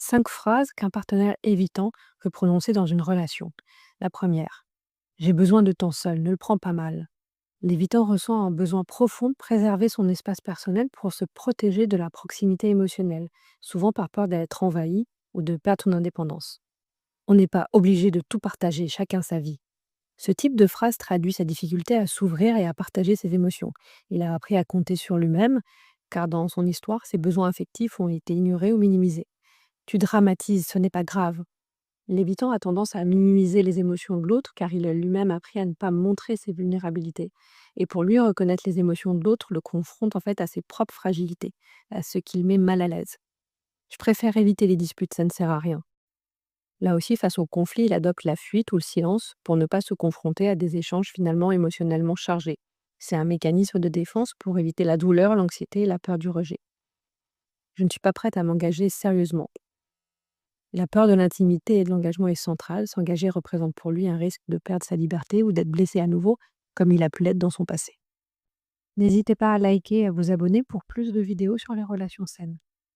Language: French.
5 phrases qu'un partenaire évitant peut prononcer dans une relation. La première: j'ai besoin de temps seul, ne le prends pas mal. L'évitant ressent un besoin profond de préserver son espace personnel pour se protéger de la proximité émotionnelle, souvent par peur d'être envahi ou de perdre son indépendance. On n'est pas obligé de tout partager, chacun sa vie. Ce type de phrase traduit sa difficulté à s'ouvrir et à partager ses émotions. Il a appris à compter sur lui-même, car dans son histoire, ses besoins affectifs ont été ignorés ou minimisés. Tu dramatises, ce n'est pas grave. L'évitant a tendance à minimiser les émotions de l'autre, car il a lui-même appris à ne pas montrer ses vulnérabilités. Et pour lui, reconnaître les émotions de l'autre le confronte en fait à ses propres fragilités, à ce qu'il met mal à l'aise. Je préfère éviter les disputes, ça ne sert à rien. Là aussi, face au conflit, il adopte la fuite ou le silence pour ne pas se confronter à des échanges finalement émotionnellement chargés. C'est un mécanisme de défense pour éviter la douleur, l'anxiété et la peur du rejet. Je ne suis pas prête à m'engager sérieusement. La peur de l'intimité et de l'engagement est centrale. S'engager représente pour lui un risque de perdre sa liberté ou d'être blessé à nouveau, comme il a pu l'être dans son passé. N'hésitez pas à liker et à vous abonner pour plus de vidéos sur les relations saines.